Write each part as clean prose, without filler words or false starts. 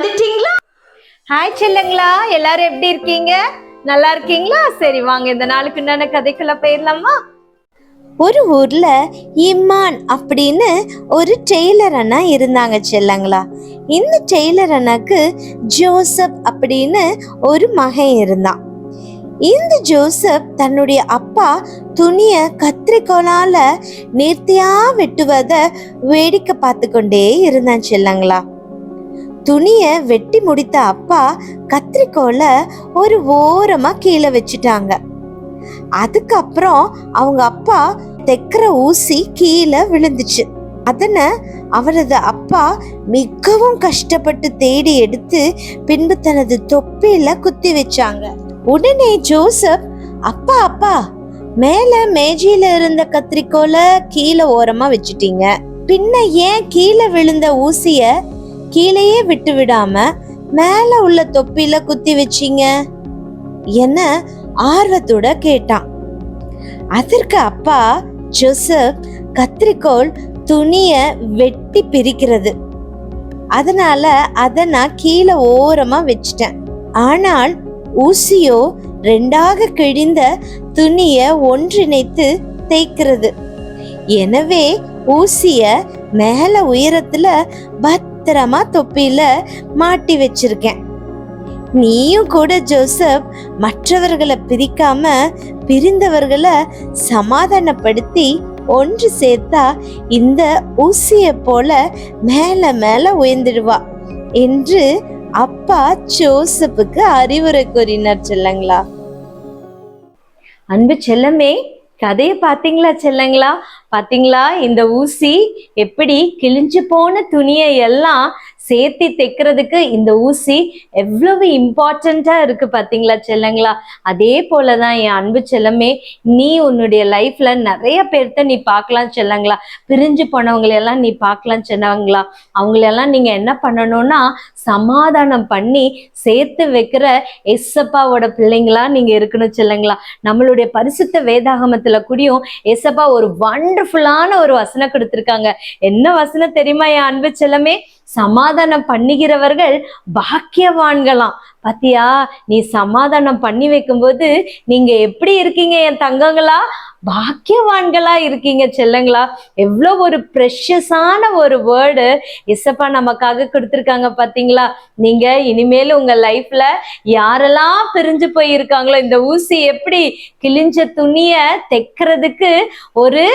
வந்துட்டீங்களா? ஹாய் செல்லுங்களா, எல்லாரும் எப்படி இருக்கீங்க? நல்லா இருக்கீங்களா? சரி வாங்க இந்த நாளுக்கு உண்டான கதைக்குள்ள போயிடலாமா? ஒரு ஊர்ல இம்மான் அப்படின்னு ஒரு டெய்லர் அண்ணா இருந்தாங்க செல்லங்களா. இந்த டெய்லர் அண்ணாக்கு ஜோசப் அப்படின்னு ஒரு மகன் இருந்தான். இந்த ஜோசப் தன்னுடைய அப்பா துணிய கத்திரிக்கோளால நேர்த்தியா வெட்டுவத வேடிக்கை பார்த்து கொண்டே இருந்தான் செல்லங்களா. துணிய வெட்டி முடித்த அப்பா கத்திரிக்கோலை ஒரு ஓரமா கீழே வச்சுட்டாங்க. அதுக்கப்புறம் அவங்க அப்பா தைக்கிற ஊசி கீழே விழுந்துச்சு. அதன அவரது அப்பா மிகவும் கஷ்டப்பட்டு தேடி எடுத்து பின்பு தனது தொப்பில குத்தி வச்சாங்க. உடனே ஜோசப், அப்பா அப்பா மேல மேஜையில இருந்த கத்திரிக்கோலை கீழே ஓரமா வச்சுட்டீங்க, பின்ன ஏன் கீழே விழுந்த ஊசிய கீழேயே விட்டு விடாம மேல உள்ள தொப்பில குத்தி வச்சீங்க என்ன ஆர்வத்தோட கேட்டான். அதற்கு அப்பா, ஜோசப், கத்திரிக்கோல் துணிய வெட்டி பிரிக்கிறது, அதனால அத நான் கீழே ஓரமா வச்சிட்டேன். ஆனால் ஊசியோ ரெண்டாக கிழிந்த துணிய ஒன்றிணைத்து தைக்கிறது. எனவே ஊசிய மேல உயரத்துல பத்திரமா தொப்பில மாட்டி வச்சிருக்கேன். நீயும் கூட ஜோசப் மற்றவர்களை பிரிக்காம பிரிந்தவர்களை சமாதானப்படுத்தி ஒன்று சேர்த்தா இந்த ஊசிய போல மேல மேல உயர்ந்துடுவா என்று அப்பா ஜோசப்புக்கு அறிவுரை கூறினார் செல்லங்களா. அன்பு செல்லமே, கதைய பாத்தீங்களா செல்லங்களா? பாத்தீங்களா இந்த ஊசி எப்படி கிழிஞ்சு போன துணியை எல்லாம் சேர்த்தி தைக்கிறதுக்கு இந்த ஊசி எவ்வளவு இம்பார்ட்டண்டா இருக்கு பாத்தீங்களா செல்லங்களா? அதே போலதான் என் அன்பு செல்லமே, நீ உன்னுடைய லைஃப்ல நிறைய பேர்த்த நீ பார்க்கலாம் செல்லங்களா. பிரிஞ்சு போனவங்களெல்லாம் நீ பார்க்கலாம் செல்லங்களா. அவங்களெல்லாம் நீங்க என்ன பண்ணணும்னா சமாதானம் பண்ணி சேர்த்து வைக்கிற எசப்பாவோட பிள்ளைங்களா நீங்க இருக்கணும் செல்லங்களா. நம்மளுடைய பரிசுத்த வேதாகமத்துல கூடியும் எசப்பா ஒரு வண்டர்ஃபுல்லான ஒரு வசனம் கொடுத்திருக்காங்க. என்ன வசனம் தெரியுமா என் அன்பு செல்லமே? சமாதானம் பண்ணுகிறவர்கள் பாக்கியவான்களாம். பாத்தியா, நீ சமாதானம் பண்ணி வைக்கும்போது நீங்க எப்படி இருக்கீங்க என் தங்கங்களா? பாக்கியவான்களா இருக்கீங்க செல்லங்களா. எவ்வளவு ஒரு ப்ரெஷஸான ஒரு வேர்டு இசப்பா நமக்காக கொடுத்திருக்காங்க பாத்தீங்களா. நீங்க இனிமேல் உங்க லைஃப்ல யாரெல்லாம் பிரிஞ்சு போயிருக்காங்களோ இந்த ஊசி எப்படி கிழிஞ்ச துணிய தைக்கிறதுக்கு ஒரு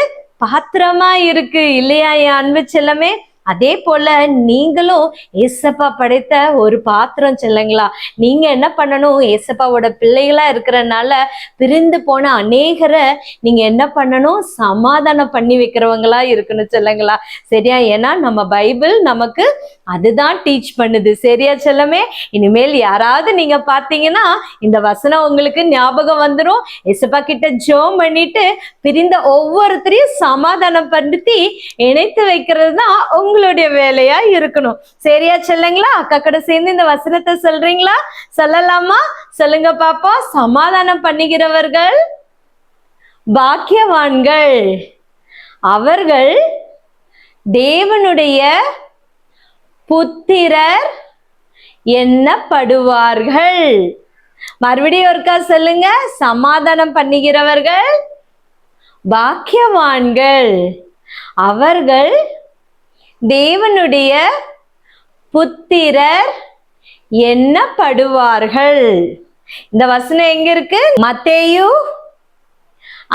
பாத்திரமா இருக்கு இல்லையா என் அன்பு செல்லமே? அதே போல நீங்களும் ஏசப்பா படைத்த ஒரு பாத்திரம் செல்லங்களா. நீங்க என்ன பண்ணணும், ஏசப்பாவோட பிள்ளைகளா இருக்கிறனால பிரிந்து போன அநேகரை நீங்க என்ன பண்ணணும், சமாதானம் பண்ணி வைக்கிறவங்களா இருக்கணும் செல்லங்களா. சரியா? ஏன்னா நம்ம பைபிள் நமக்கு அதுதான் டீச் பண்ணுது. சரியா செல்லமே? இனிமேல் யாராவது நீங்க பார்த்தீங்கன்னா இந்த வசனம் உங்களுக்கு ஞாபகம் வந்துடும். ஏசப்பா கிட்ட ஜெபம் பண்ணிட்டு பிரிந்த ஒவ்வொருத்தரையும் சமாதானம் படுத்தி இணைத்து வைக்கிறது தான் உங்களுடைய வேலையா இருக்கணும். சரியா செல்லுங்களா? அக்கா கூட சேர்ந்து இந்த வசனத்தை சொல்றீங்களா? சொல்லலாமா? சொல்லுங்க பாப்பா. சமாதானம் பண்ணுகிறவர்கள் பாக்கியவான்கள், அவர்கள் தேவனுடைய புத்திரர் எண்ணப்படுவார்கள். மறுபடியும் ஒருக்கா சொல்லுங்க. சமாதானம் பண்ணுகிறவர்கள் பாக்கியவான்கள், அவர்கள் தேவனுடைய புத்திரர் எண்ணப்படுவார்கள். இந்த வசனம் எங்க இருக்கு? மத்தேயு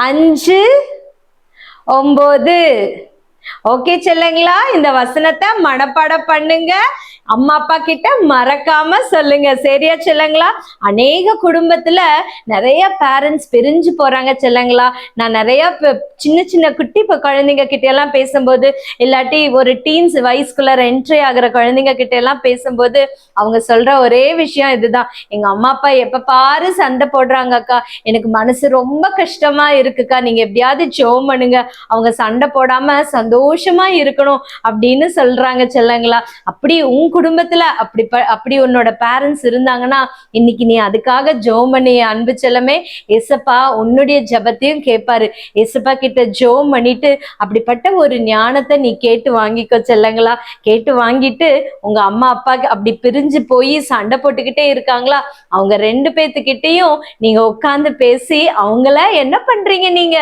5:9. ஓகே செல்லுங்களா, இந்த வசனத்தை மனப்பாடம் பண்ணுங்க. அம்மா அப்பா கிட்ட மறக்காம சொல்லுங்க. சரியா செல்லுங்களா? அநேக குடும்பத்துல நிறைய பேரண்ட்ஸ் பிரிஞ்சு போறாங்க செல்லுங்களா. நான் நிறைய சின்ன சின்ன குட்டி குழந்தைங்க கிட்ட எல்லாம் பேசும்போது, இல்லாட்டி ஒரு டீன்ஸ் வயசுக்குள்ள என்ட்ரி ஆகிற குழந்தைங்க கிட்ட எல்லாம் பேசும்போது அவங்க சொல்ற ஒரே விஷயம் இதுதான். எங்க அம்மா அப்பா எப்ப பாரு சண்டை போடுறாங்க அக்கா, எனக்கு மனசு ரொம்ப கஷ்டமா இருக்குக்கா, நீங்க எப்படியாவது ஜெபம் பண்ணுங்க, அவங்க சண்டை போடாம சந்தோஷமா இருக்கணும் அப்படின்னு சொல்றாங்க செல்லங்களா. அப்படி உன் குடும்பத்துல அப்படி உன்னோட பேரண்ட்ஸ் இருந்தாங்கன்னா இன்னைக்கு நீ அதுக்காக ஜெபம் பண்ணி அன்பு செல்லமே. ஏசப்பா உன்னுடைய ஜெபத்தையும் கேட்பாரு. ஏசப்பா கிட்ட ஜெபம் பண்ணிட்டு அப்படிப்பட்ட ஒரு ஞானத்தை நீ கேட்டு வாங்கிக்கோ செல்லங்களா. கேட்டு வாங்கிட்டு உங்க அம்மா அப்பாக்கு அப்படி பிரிஞ்சு போய் சண்டை போட்டுக்கிட்டே இருக்காங்களா, அவங்க 2 பேத்துக்கிட்டையும் நீங்க உட்கார்ந்து பேசி அவங்கள என்ன பண்றீங்க, நீங்க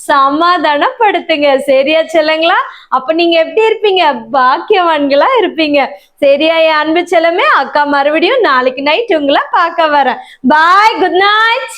சமாதானப்படுத்துங்க. சரியா செல்லங்களா? அப்ப நீங்க எப்படி இருப்பீங்க? பாக்கியவான்களா இருப்பீங்க. சரியா என் அன்பு செல்லமே? அக்கா மறுபடியும் நாளைக்கு நைட் உங்களை பார்க்க வரேன். பாய், குட் நைட்.